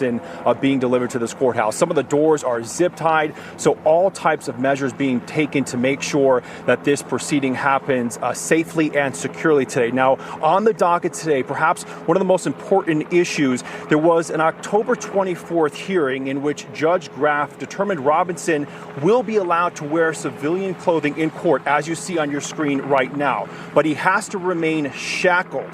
Robinson being delivered to this courthouse. Some of the doors are zip tied, so all types of measures being taken to make sure that this proceeding happens safely and securely today. Now, on the docket today, perhaps one of the most important issues, there was an October 24th hearing in which Judge Graff determined Robinson will be allowed to wear civilian clothing in court, as you see on your screen right now, but he has to remain shackled.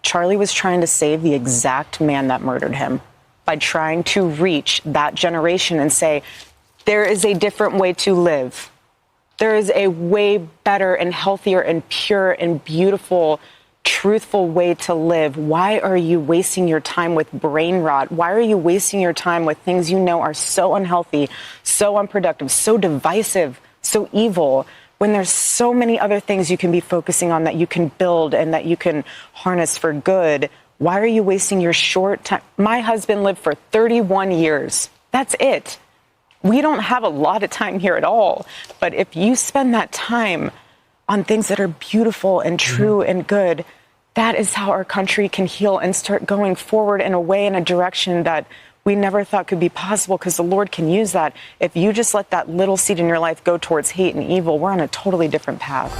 Charlie was trying to save the exact man that murdered him by trying to reach that generation and say, there is a different way to live. There is a way better and healthier and pure and beautiful, truthful way to live. Why are you wasting your time with brain rot? Why are you wasting your time with things you know are so unhealthy, so unproductive, so divisive, so evil, when there's so many other things you can be focusing on that you can build and that you can harness for good? Why are you wasting your short time? My husband lived for 31 years. That's it. We don't have a lot of time here at all. But if you spend that time on things that are beautiful and true and good, that is how our country can heal and start going forward in a way, in a direction that we never thought could be possible, because the Lord can use that. If you just let that little seed in your life go towards hate and evil, we're on a totally different path.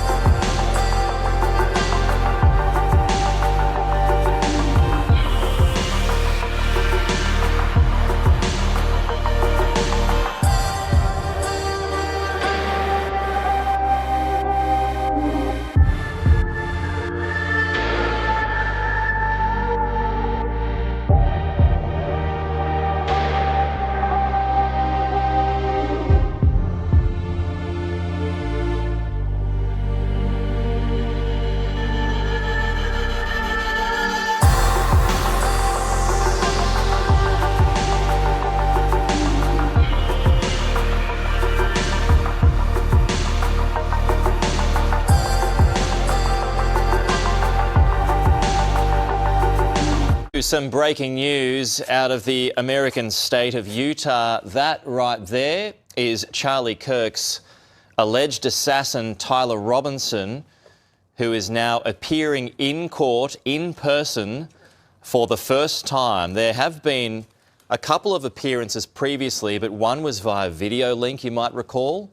Some breaking news out of the American state of Utah. That right there is Charlie Kirk's alleged assassin, Tyler Robinson, who is now appearing in court in person for the first time. There have been a couple of appearances previously, but one was via video link, you might recall,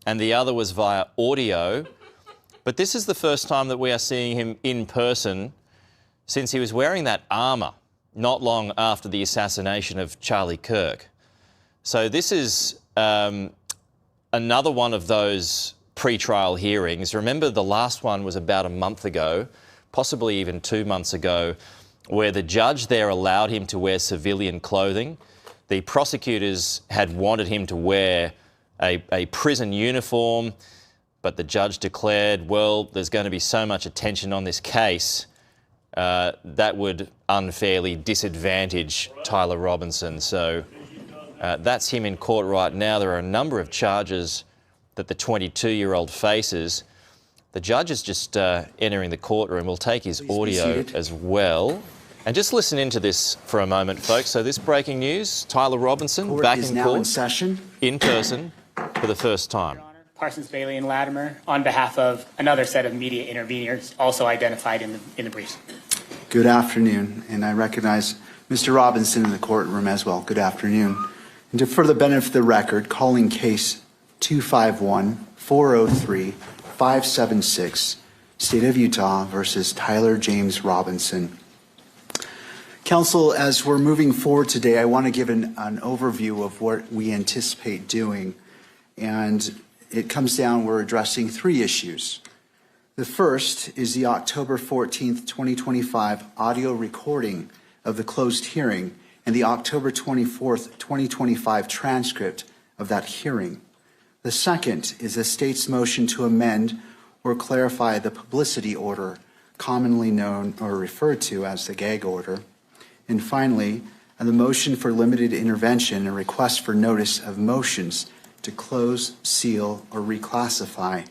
and the other was via audio. But this is the first time that we are seeing him in person since he was wearing that armour not long after the assassination of Charlie Kirk. So this is another one of those pre-trial hearings. Remember, the last one was about a month ago, possibly even 2 months ago, where the judge there allowed him to wear civilian clothing. The prosecutors had wanted him to wear a prison uniform, but the judge declared, well, there's going to be so much attention on this case that would unfairly disadvantage Tyler Robinson. So that's him in court right now. There are a number of charges that the 22-year-old faces. The judge is just entering the courtroom. We'll take his audio as well. And just listen into this for a moment, folks. So this breaking news, Tyler Robinson back in court, in session, in person for the first time. Parsons, Bailey, and Latimer, on behalf of another set of media interveners, also identified in the briefs. Good afternoon, and I recognize Mr. Robinson in the courtroom as well. Good afternoon. And for the benefit of the record, calling case 251-403-576, State of Utah versus Tyler James Robinson. Counsel, as we're moving forward today, I want to give an overview of what we anticipate doing. And it comes down, we're addressing 3 issues. The first is the October 14th, 2025 audio recording of the closed hearing and the October 24th, 2025 transcript of that hearing. The second is the state's motion to amend or clarify the publicity order, commonly known or referred to as the gag order. And finally, the motion for limited intervention and request for notice of motions to close, seal, or reclassify,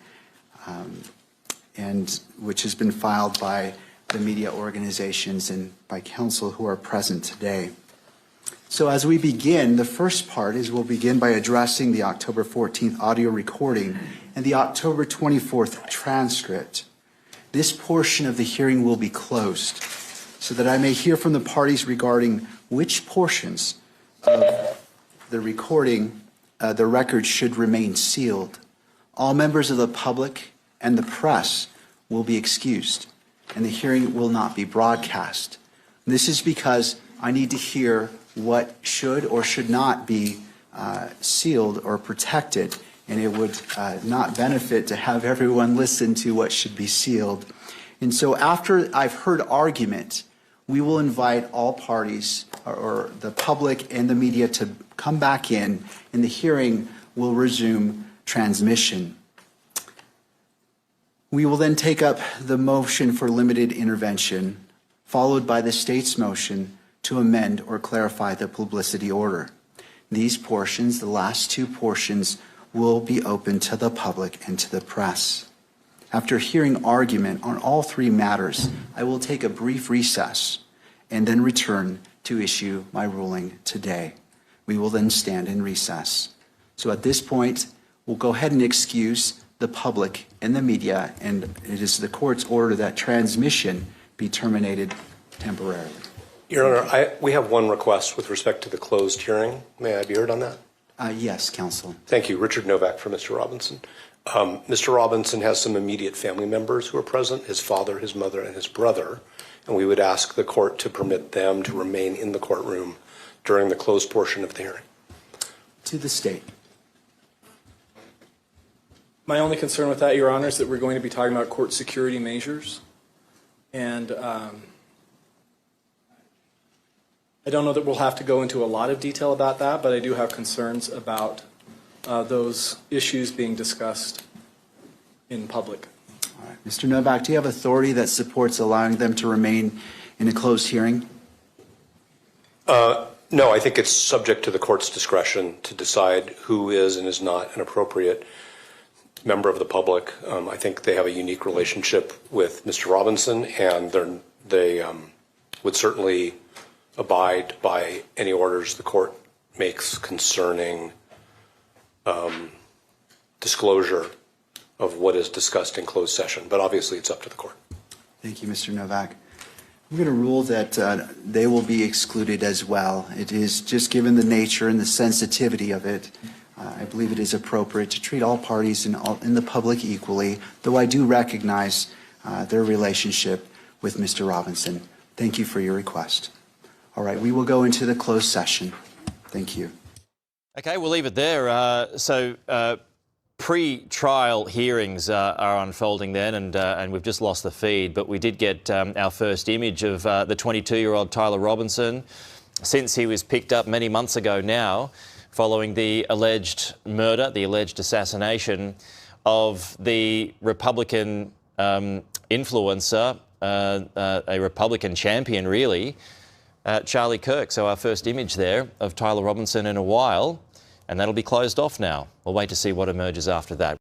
and which has been filed by the media organizations and by counsel who are present today. So as we begin, the first part is we'll begin by addressing the October 14th audio recording and the October 24th transcript. This portion of the hearing will be closed so that I may hear from the parties regarding which portions of the recording, the record should remain sealed. All members of the public and the press will be excused, and the hearing will not be broadcast. This is because I need to hear what should or should not be sealed or protected, and it would not benefit to have everyone listen to what should be sealed. And so after I've heard argument, we will invite all parties or the public and the media to come back in, and the hearing will resume transmission. We will then take up the motion for limited intervention, followed by the state's motion to amend or clarify the publicity order. These portions, the last two portions, will be open to the public and to the press. After hearing argument on all three matters, I will take a brief recess and then return to issue my ruling today. We will then stand in recess. So at this point, we'll go ahead and excuse the public and the media, and it is the court's order that transmission be terminated temporarily. Your Honor, we have one request with respect to the closed hearing. May I be heard on that? Yes, counsel. Thank you. Richard Novak for Mr. Robinson. Mr. Robinson has some immediate family members who are present, his father, his mother, and his brother, and we would ask the court to permit them to remain in the courtroom during the closed portion of the hearing. To the state. My only concern with that, Your Honor, is that we're going to be talking about court security measures. And I don't know that we'll have to go into a lot of detail about that, but I do have concerns about those issues being discussed in public. All right. Mr. Novak, do you have authority that supports allowing them to remain in a closed hearing? No, I think it's subject to the court's discretion to decide who is and is not an appropriate member of the public. I think they have a unique relationship with Mr. Robinson, and they would certainly abide by any orders the court makes concerning disclosure of what is discussed in closed session. But obviously, it's up to the court. Thank you, Mr. Novak. I'm going to rule that they will be excluded as well. It is just given the nature and the sensitivity of it, I believe it is appropriate to treat all parties in the public equally, though I do recognize their relationship with Mr. Robinson. Thank you for your request. All right, we will go into the closed session. Thank you. Okay, we'll leave it there. Pre-trial hearings are unfolding then, and we've just lost the feed, but we did get our first image of the 22-year-old Tyler Robinson since he was picked up many months ago now, following the alleged murder, the alleged assassination of the Republican influencer, a Republican champion really, Charlie Kirk. So our first image there of Tyler Robinson in a while, and that'll be closed off now. We'll wait to see what emerges after that.